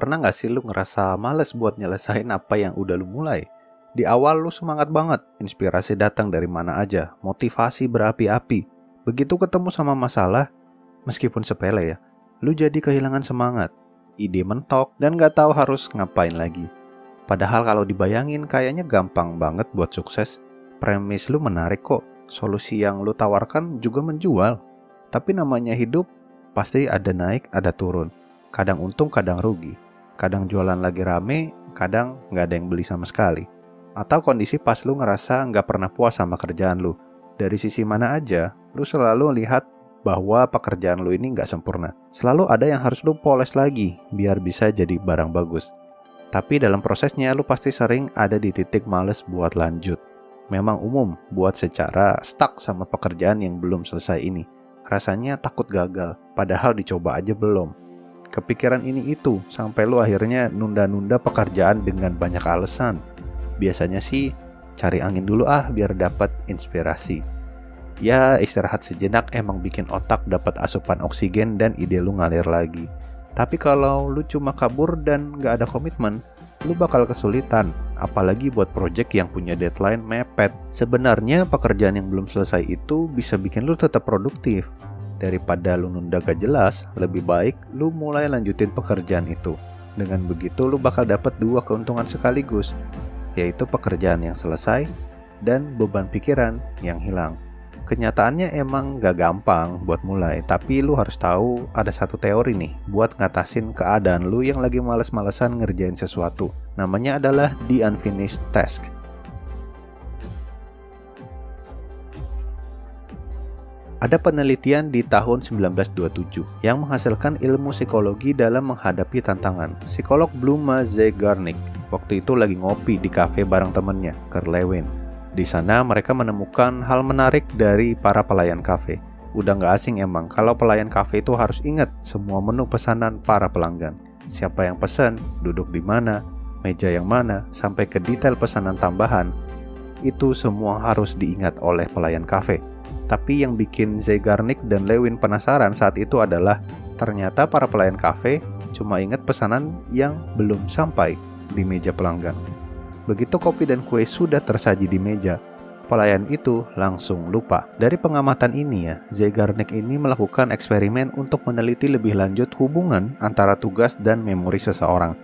Pernah nggak sih lu ngerasa males buat nyelesain apa yang udah lu mulai? Di awal lu semangat banget, inspirasi datang dari mana aja, motivasi berapi-api. Begitu ketemu sama masalah, meskipun sepele ya, lu jadi kehilangan semangat, ide mentok, dan nggak tahu harus ngapain lagi. Padahal kalau dibayangin kayaknya gampang banget buat sukses. Premis lu menarik kok, solusi yang lu tawarkan juga menjual. Tapi namanya hidup, pasti ada naik, ada turun. Kadang untung, kadang rugi. Kadang jualan lagi rame, kadang nggak ada yang beli sama sekali. Atau kondisi pas lu ngerasa nggak pernah puas sama kerjaan lu. Dari sisi mana aja, lu selalu lihat bahwa pekerjaan lu ini nggak sempurna. Selalu ada yang harus lu poles lagi, biar bisa jadi barang bagus. Tapi dalam prosesnya lu pasti sering ada di titik males buat lanjut. Memang umum buat secara stuck sama pekerjaan yang belum selesai ini. Rasanya takut gagal, padahal dicoba aja belum. Kepikiran ini itu, sampai lu akhirnya nunda-nunda pekerjaan dengan banyak alasan. Biasanya sih, cari angin dulu biar dapat inspirasi. Ya, istirahat sejenak emang bikin otak dapat asupan oksigen dan ide lu ngalir lagi. Tapi kalau lu cuma kabur dan gak ada komitmen, lu bakal kesulitan. Apalagi buat project yang punya deadline mepet. Sebenarnya pekerjaan yang belum selesai itu bisa bikin lu tetap produktif. Daripada lu nunda gak jelas, lebih baik lu mulai lanjutin pekerjaan itu. Dengan begitu lu bakal dapat dua keuntungan sekaligus, yaitu pekerjaan yang selesai dan beban pikiran yang hilang. Kenyataannya emang gak gampang buat mulai, tapi lu harus tahu ada satu teori nih buat ngatasin keadaan lu yang lagi males-malesan ngerjain sesuatu. Namanya adalah the unfinished task. Ada penelitian di tahun 1927 yang menghasilkan ilmu psikologi dalam menghadapi tantangan. Psikolog Bluma Zeigarnik waktu itu lagi ngopi di kafe bareng temennya, Kurt Lewin. Di sana mereka menemukan hal menarik dari para pelayan kafe. Udah gak asing emang kalau pelayan kafe itu harus ingat semua menu pesanan para pelanggan. Siapa yang pesan, duduk di mana, meja yang mana, sampai ke detail pesanan tambahan. Itu semua harus diingat oleh pelayan kafe. Tapi yang bikin Zeigarnik dan Lewin penasaran saat itu adalah ternyata para pelayan kafe cuma ingat pesanan yang belum sampai di meja pelanggan. Begitu kopi dan kue sudah tersaji di meja, pelayan itu langsung lupa. Dari pengamatan ini ya, Zeigarnik ini melakukan eksperimen untuk meneliti lebih lanjut hubungan antara tugas dan memori seseorang.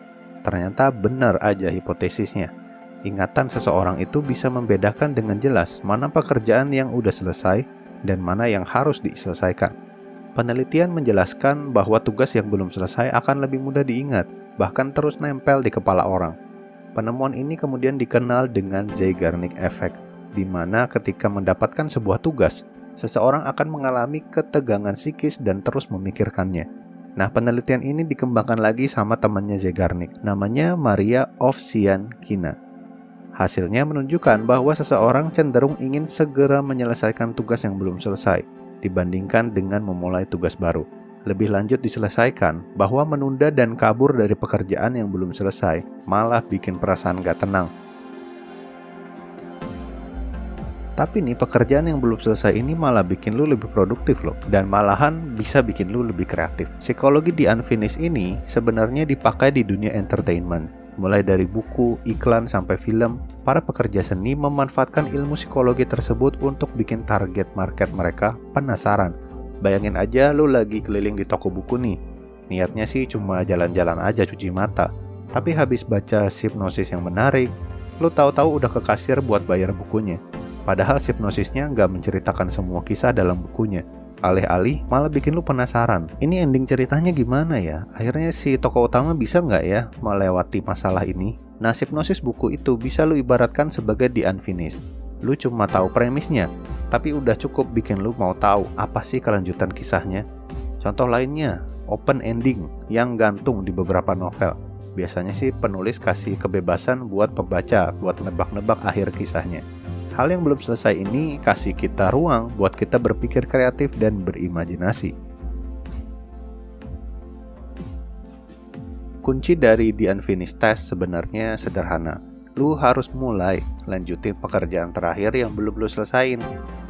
Ternyata benar aja hipotesisnya. Ingatan seseorang itu bisa membedakan dengan jelas mana pekerjaan yang udah selesai dan mana yang harus diselesaikan. Penelitian menjelaskan bahwa tugas yang belum selesai akan lebih mudah diingat, bahkan terus nempel di kepala orang. Penemuan ini kemudian dikenal dengan Zeigarnik Effect, di mana ketika mendapatkan sebuah tugas, seseorang akan mengalami ketegangan psikis dan terus memikirkannya. Nah, penelitian ini dikembangkan lagi sama temannya Zeigarnik, namanya Maria Ovsiankina. Hasilnya menunjukkan bahwa seseorang cenderung ingin segera menyelesaikan tugas yang belum selesai dibandingkan dengan memulai tugas baru. Lebih lanjut diselesaikan bahwa menunda dan kabur dari pekerjaan yang belum selesai malah bikin perasaan gak tenang. Tapi nih pekerjaan yang belum selesai ini malah bikin lu lebih produktif loh, dan malahan bisa bikin lu lebih kreatif. Psikologi the unfinished ini sebenarnya dipakai di dunia entertainment. Mulai dari buku, iklan, sampai film, para pekerja seni memanfaatkan ilmu psikologi tersebut untuk bikin target market mereka penasaran. Bayangin aja lu lagi keliling di toko buku nih. Niatnya sih cuma jalan-jalan aja cuci mata. Tapi habis baca hipnosis yang menarik, lu tahu-tahu udah ke kasir buat bayar bukunya. Padahal hipnosisnya nggak menceritakan semua kisah dalam bukunya. Alih-alih malah bikin lu penasaran, ini ending ceritanya gimana ya? Akhirnya si tokoh utama bisa nggak ya melewati masalah ini? Nah, hipnosis buku itu bisa lu ibaratkan sebagai the unfinished. Lu cuma tahu premisnya, tapi udah cukup bikin lu mau tahu apa sih kelanjutan kisahnya. Contoh lainnya, open ending yang gantung di beberapa novel. Biasanya sih penulis kasih kebebasan buat pembaca buat nebak-nebak akhir kisahnya. Hal yang belum selesai ini kasih kita ruang buat kita berpikir kreatif dan berimajinasi. Kunci dari the unfinished task sebenarnya sederhana. Lu harus mulai lanjutin pekerjaan terakhir yang belum lu selesain.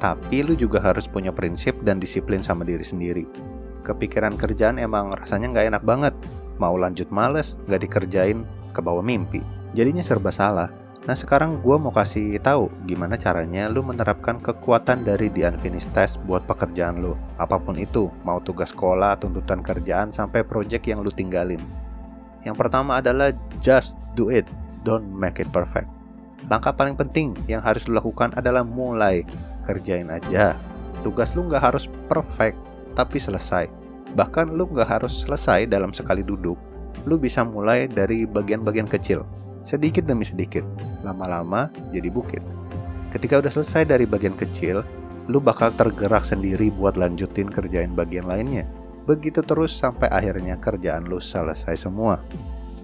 Tapi lu juga harus punya prinsip dan disiplin sama diri sendiri. Kepikiran kerjaan emang rasanya nggak enak banget. Mau lanjut males, nggak dikerjain, kebawa mimpi. Jadinya serba salah. Nah sekarang gue mau kasih tahu gimana caranya lu menerapkan kekuatan dari The Unfinished Task buat pekerjaan lu. Apapun itu, mau tugas sekolah, tuntutan kerjaan, sampai project yang lu tinggalin. Yang pertama adalah just do it, don't make it perfect. Langkah paling penting yang harus lu lakukan adalah mulai. Kerjain aja. Tugas lu nggak harus perfect, tapi selesai. Bahkan lu nggak harus selesai dalam sekali duduk. Lu bisa mulai dari bagian-bagian kecil, sedikit demi sedikit, lama-lama jadi bukit. Ketika udah selesai dari bagian kecil, lu bakal tergerak sendiri buat lanjutin kerjain bagian lainnya. Begitu terus sampai akhirnya kerjaan lu selesai semua.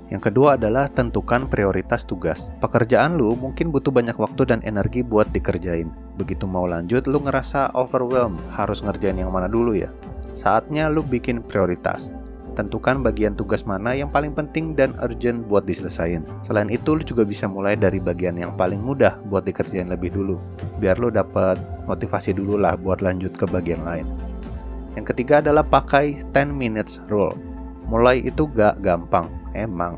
Yang kedua adalah tentukan prioritas tugas. Pekerjaan lu mungkin butuh banyak waktu dan energi buat dikerjain. Begitu mau lanjut, lu ngerasa overwhelmed, harus ngerjain yang mana dulu ya? Saatnya lu bikin prioritas. Tentukan bagian tugas mana yang paling penting dan urgent buat diselesain. Selain itu, lu juga bisa mulai dari bagian yang paling mudah buat dikerjain lebih dulu. Biar lu dapat motivasi dulu lah buat lanjut ke bagian lain. Yang ketiga adalah pakai 10 minutes rule. Mulai itu gak gampang, emang.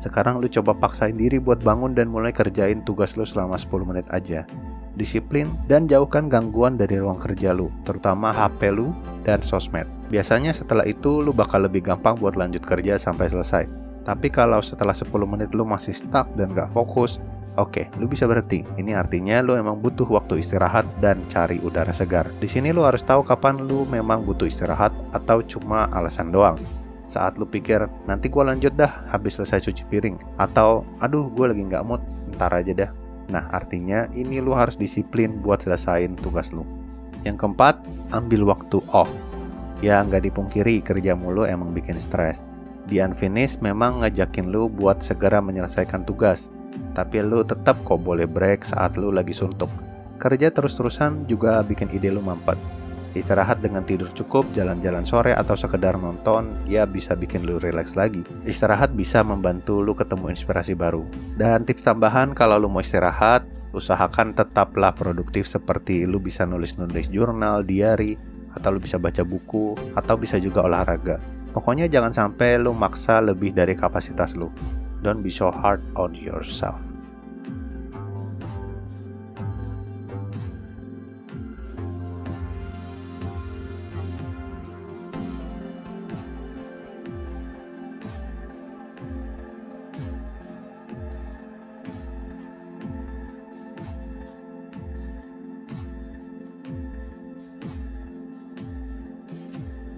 Sekarang lu coba paksain diri buat bangun dan mulai kerjain tugas lu selama 10 menit aja. Disiplin dan jauhkan gangguan dari ruang kerja lu, terutama HP lu dan sosmed. Biasanya setelah itu lu bakal lebih gampang buat lanjut kerja sampai selesai. Tapi kalau setelah 10 menit lu masih stuck dan gak fokus, oke, lu bisa berhenti. Ini artinya lu emang butuh waktu istirahat dan cari udara segar. Di sini lu harus tahu kapan lu memang butuh istirahat atau cuma alasan doang. Saat lu pikir, nanti gua lanjut dah habis selesai cuci piring. Atau, aduh gua lagi gak mood, ntar aja dah. Nah, artinya ini lu harus disiplin buat selesain tugas lu. Yang keempat, ambil waktu off. Ya, nggak dipungkiri kerja mulu emang bikin stres. The Unfinished memang ngajakin lu buat segera menyelesaikan tugas. Tapi lu tetap kok boleh break saat lu lagi suntuk. Kerja terus-terusan juga bikin ide lu mampet. Istirahat dengan tidur cukup, jalan-jalan sore, atau sekedar nonton, ya bisa bikin lu relax lagi. Istirahat bisa membantu lu ketemu inspirasi baru. Dan tips tambahan, kalau lu mau istirahat, usahakan tetaplah produktif, seperti lu bisa nulis-nulis jurnal, diary, atau lu bisa baca buku, atau bisa juga olahraga. Pokoknya jangan sampai lu maksa lebih dari kapasitas lu. Don't be so hard on yourself.